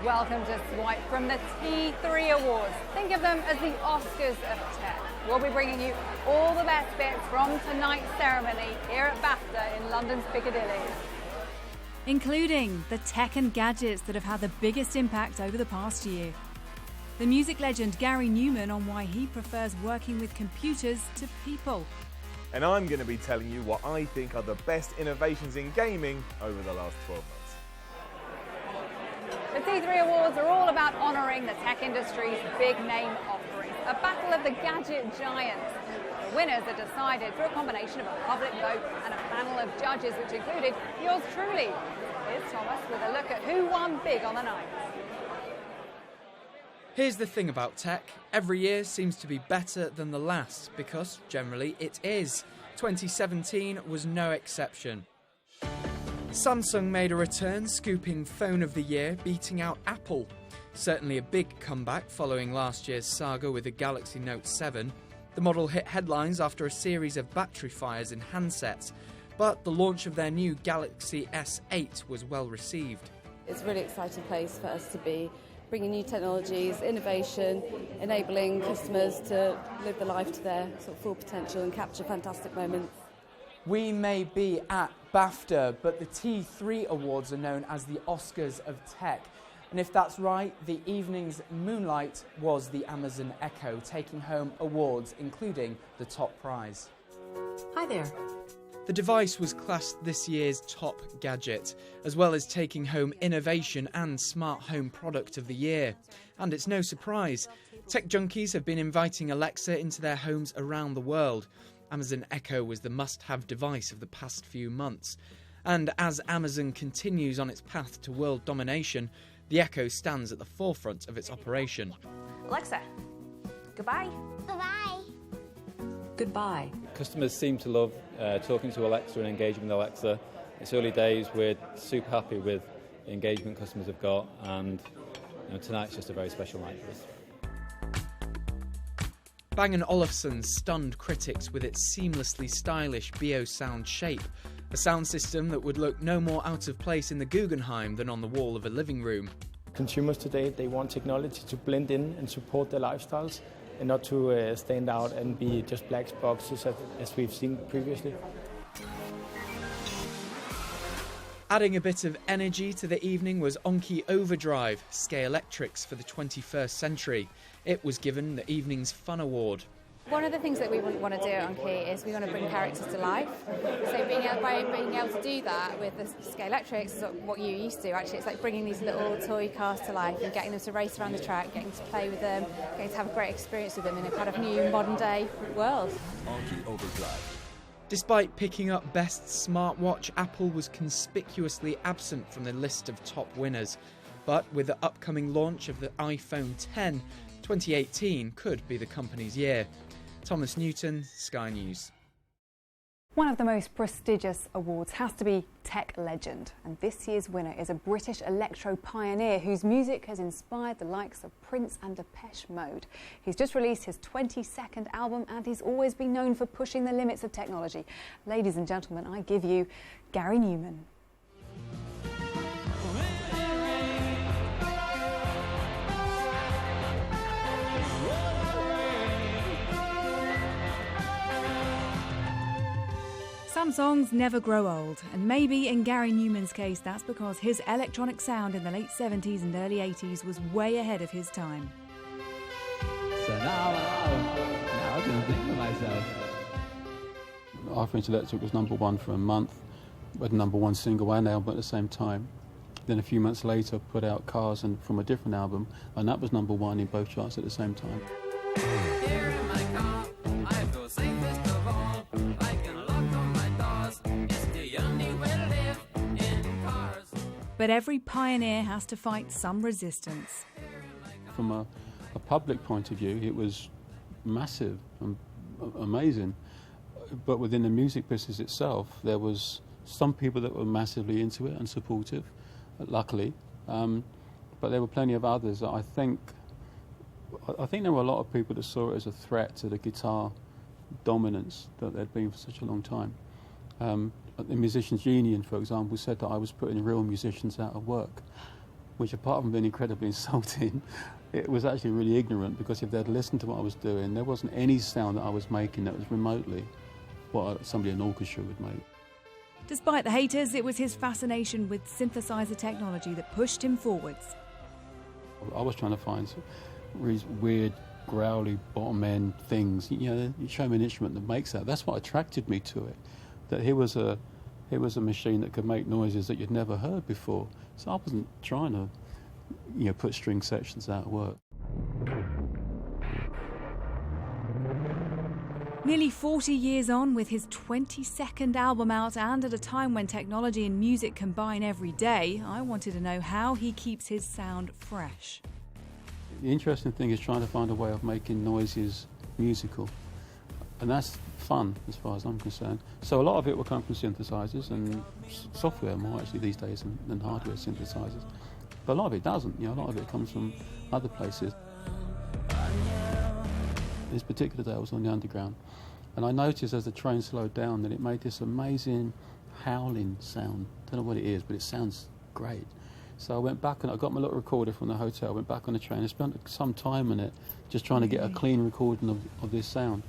welcome to Swipe from the T3 Awards. Think of them as the Oscars of tech. We'll be bringing you all the best bits from tonight's ceremony here at BAFTA in London's Piccadilly. Including the tech and gadgets that have had the biggest impact over the past year. The music legend Gary Numan on why he prefers working with computers to people. And I'm going to be telling you what I think are the best innovations in gaming over the last 12 months. The T3 Awards are all about honouring the tech industry's big name offerings, a battle of the gadget giants. The winners are decided through a combination of a public vote and a panel of judges, which included yours truly. Here's Thomas with a look at who won big on the night. Here's the thing about tech. Every year seems to be better than the last, because generally it is. 2017 was no exception. Samsung made a return, scooping Phone of the Year, beating out Apple. Certainly a big comeback following last year's saga with the Galaxy Note 7. The model hit headlines after a series of battery fires in handsets, but the launch of their new Galaxy S8 was well received. It's a really exciting place for us to be, bringing new technologies, innovation, enabling customers to live the life to their sort of full potential and capture fantastic moments. We may be at BAFTA, but the T3 Awards are known as the Oscars of tech. And if that's right, the evening's moonlight was the Amazon Echo, taking home awards, including the top prize. Hi there. The device was classed this year's top gadget, as well as taking home Innovation and Smart Home Product of the Year. And it's no surprise, tech junkies have been inviting Alexa into their homes around the world. Amazon Echo was the must-have device of the past few months. And as Amazon continues on its path to world domination, the Echo stands at the forefront of its operation. Alexa, goodbye. Bye-bye. Goodbye. Customers seem to love talking to Alexa and engaging with Alexa. It's early days, we're super happy with the engagement customers have got, and tonight's just a very special night for us. Bang & Olufsen stunned critics with its seamlessly stylish BeoSound shape, a sound system that would look no more out of place in the Guggenheim than on the wall of a living room. Consumers today, they want technology to blend in and support their lifestyles, and not to stand out and be just black boxes as we've seen previously. Adding a bit of energy to the evening was Onky Overdrive, Scalextrics for the 21st century. It was given the evening's Fun Award. One of the things that we want to do at Onky is we want to bring characters to life. So being able to do that with the Scalextrics is what you used to. Actually, it's like bringing these little toy cars to life and getting them to race around the track, getting to play with them, getting to have a great experience with them in a kind of new modern day world. Onky Overdrive. Despite picking up Best Smartwatch, Apple was conspicuously absent from the list of top winners. But with the upcoming launch of the iPhone X, 2018 could be the company's year. Thomas Newton, Sky News. One of the most prestigious awards has to be Tech Legend, and this year's winner is a British electro pioneer whose music has inspired the likes of Prince and Depeche Mode. He's just released his 22nd album, and he's always been known for pushing the limits of technology. Ladies and gentlemen, I give you Gary Numan. Some songs never grow old, and maybe in Gary Numan's case that's because his electronic sound in the late 70s and early 80s was way ahead of his time. So now I can think of myself. iPhone Electric was #1 for a month, with #1 single and album at the same time. Then a few months later put out Cars and from a different album, and that was #1 in both charts at the same time. Here in my car, I feel safest of all. I can lock on my doors. It's the only way to live in cars. But every pioneer has to fight some resistance. From a public point of view, it was massive and amazing. But within the music business itself, there was some people that were massively into it and supportive, luckily. But there were plenty of others that I think there were a lot of people that saw it as a threat to the guitar dominance that there'd been for such a long time. The Musicians' Union, for example, said that I was putting real musicians out of work. which apart from being incredibly insulting, it was actually really ignorant, because if they'd listened to what I was doing, there wasn't any sound that I was making that was remotely what somebody in an orchestra would make. Despite the haters, it was his fascination with synthesizer technology that pushed him forwards. I was trying to find these weird, growly, bottom-end things. You know, you show me an instrument that makes that. That's what attracted me to it. That here was a machine that could make noises that you'd never heard before. So I wasn't trying to, you know, put string sections out of work. Nearly 40 years on, with his 22nd album out, and at a time when technology and music combine every day, I wanted to know how he keeps his sound fresh. The interesting thing is trying to find a way of making noises musical. And that's fun, as far as I'm concerned. So a lot of it will come from synthesizers and software more, actually, these days, than hardware synthesizers. But a lot of it doesn't. You know, a lot of it comes from other places. This particular day I was on the Underground, and I noticed as the train slowed down that it made this amazing howling sound. Don't know what it is, but it sounds great. So I went back and I got my little recorder from the hotel, went back on the train and spent some time on it, just trying to get a clean recording of this sound.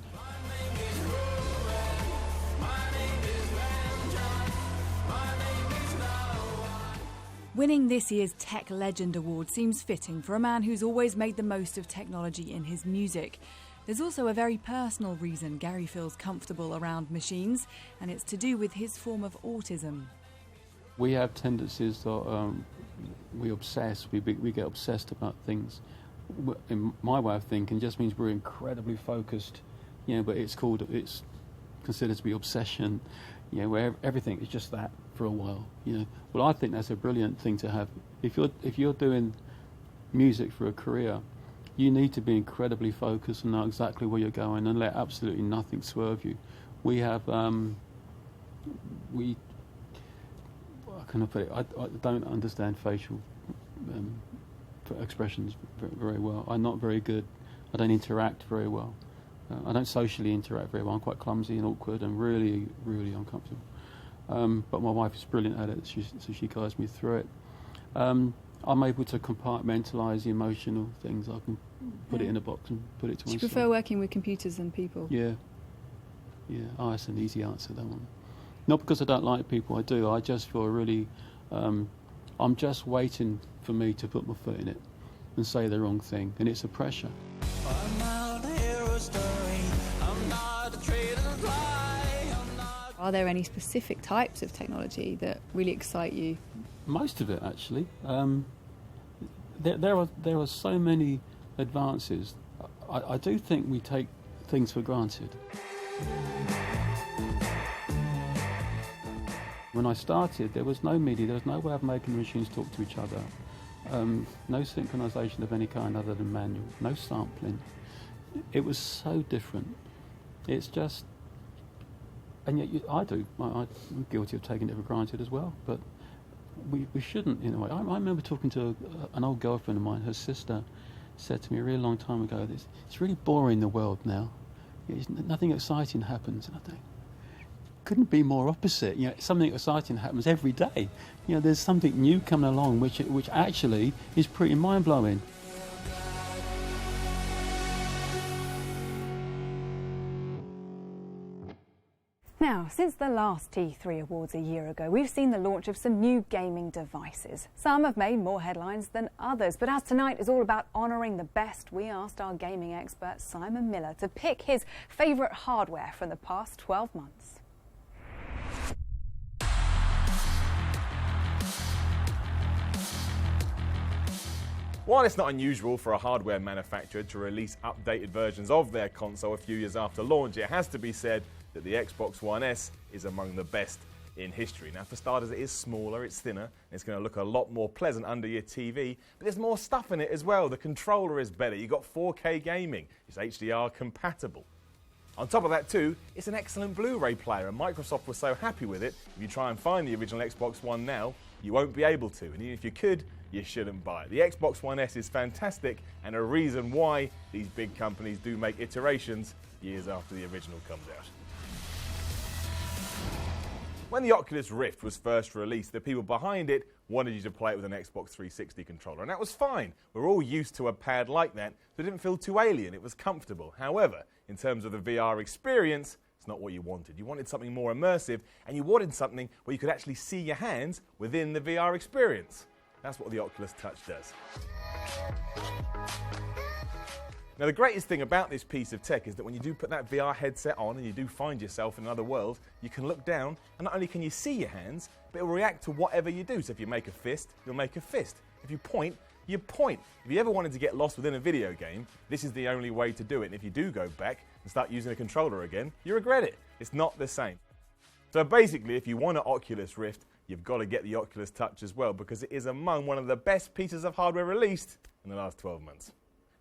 Winning this year's Tech Legend Award seems fitting for a man who's always made the most of technology in his music. There's also a very personal reason Gary feels comfortable around machines, and it's to do with his form of autism. We have tendencies that we obsess, we get obsessed about things. In my way of thinking, just means we're incredibly focused, you know, but it's considered to be obsession, you know, where everything is just that for a while, you know. Well, I think that's a brilliant thing to have. If you're doing music for a career, you need to be incredibly focused and know exactly where you're going and let absolutely nothing swerve you. We have, how can I put it? I don't understand facial expressions very well. I'm not very good. I don't interact very well. I don't socially interact very well. I'm quite clumsy and awkward and really, really uncomfortable. But my wife is brilliant at it, so she guides me through it. I'm able to compartmentalise the emotional things. I can put it in a box and put it to myself. Do you prefer working with computers than people? Yeah. Oh, that's an easy answer, that one. Not because I don't like people, I do. I just feel really... I'm just waiting for me to put my foot in it and say the wrong thing, and it's a pressure. I'm not a hero story. I'm not a traitor fly. Are there any specific types of technology that really excite you? Most of it, actually. There are so many advances. I do think we take things for granted. When I started, there was no media, there was no way of making the machines talk to each other. No synchronization of any kind other than manual, no sampling. It was so different. It's just, and yet I'm guilty of taking it for granted as well, but we shouldn't, in a way. I remember talking to an old girlfriend of mine. Her sister said to me a really long time ago, it's really boring, the world now. Nothing exciting happens. And I think, couldn't be more opposite. You know, something exciting happens every day. You know, there's something new coming along which actually is pretty mind-blowing. Now, since the last T3 Awards a year ago, we've seen the launch of some new gaming devices. Some have made more headlines than others, but as tonight is all about honouring the best, we asked our gaming expert Simon Miller to pick his favourite hardware from the past 12 months. While it's not unusual for a hardware manufacturer to release updated versions of their console a few years after launch, it has to be said that the Xbox One S is among the best in history. Now, for starters, it is smaller, it's thinner, and it's going to look a lot more pleasant under your TV, but there's more stuff in it as well. The controller is better, you've got 4K gaming, it's HDR compatible. On top of that too, it's an excellent Blu-ray player, and Microsoft was so happy with it, if you try and find the original Xbox One now, you won't be able to, and even if you could, you shouldn't buy it. The Xbox One S is fantastic, and a reason why these big companies do make iterations years after the original comes out. When the Oculus Rift was first released, the people behind it wanted you to play it with an Xbox 360 controller, and that was fine. We're all used to a pad like that, so it didn't feel too alien, it was comfortable. However, in terms of the VR experience, it's not what you wanted. You wanted something more immersive, and you wanted something where you could actually see your hands within the VR experience. That's what the Oculus Touch does. Now, the greatest thing about this piece of tech is that when you do put that VR headset on and you do find yourself in another world, you can look down, and not only can you see your hands, but it will react to whatever you do. So if you make a fist, you'll make a fist. If you point, you point. If you ever wanted to get lost within a video game, this is the only way to do it. And if you do go back and start using a controller again, you regret it. It's not the same. So basically, if you want an Oculus Rift, you've got to get the Oculus Touch as well, because it is among one of the best pieces of hardware released in the last 12 months.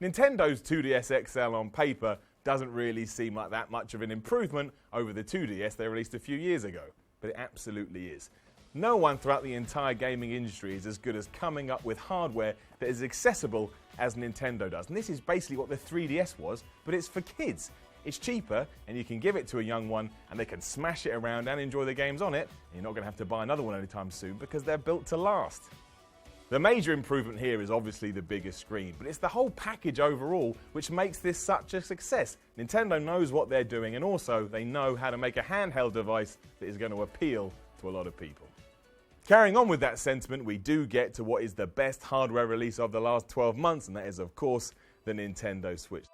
Nintendo's 2DS XL on paper doesn't really seem like that much of an improvement over the 2DS they released a few years ago, but it absolutely is. No one throughout the entire gaming industry is as good as coming up with hardware that is accessible as Nintendo does. And this is basically what the 3DS was, but it's for kids. It's cheaper, and you can give it to a young one, and they can smash it around and enjoy the games on it. And you're not going to have to buy another one anytime soon because they're built to last. The major improvement here is obviously the bigger screen, but it's the whole package overall which makes this such a success. Nintendo knows what they're doing, and also they know how to make a handheld device that is going to appeal to a lot of people. Carrying on with that sentiment, we do get to what is the best hardware release of the last 12 months, and that is, of course, the Nintendo Switch.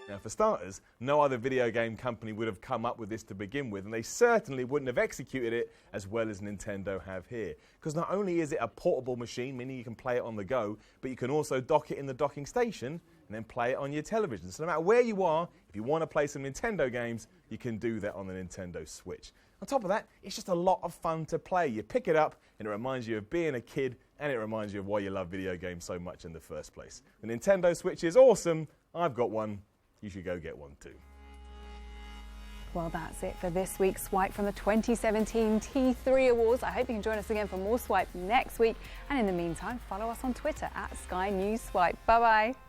Now, for starters, no other video game company would have come up with this to begin with, and they certainly wouldn't have executed it as well as Nintendo have here. Because not only is it a portable machine, meaning you can play it on the go, but you can also dock it in the docking station and then play it on your television. So no matter where you are, if you want to play some Nintendo games, you can do that on the Nintendo Switch. On top of that, it's just a lot of fun to play. You pick it up, and it reminds you of being a kid, and it reminds you of why you love video games so much in the first place. The Nintendo Switch is awesome. I've got one. You should go get one too. Well, that's it for this week's Swipe from the 2017 T3 Awards. I hope you can join us again for more Swipe next week. And in the meantime, follow us on Twitter @Sky News Swipe. Bye-bye.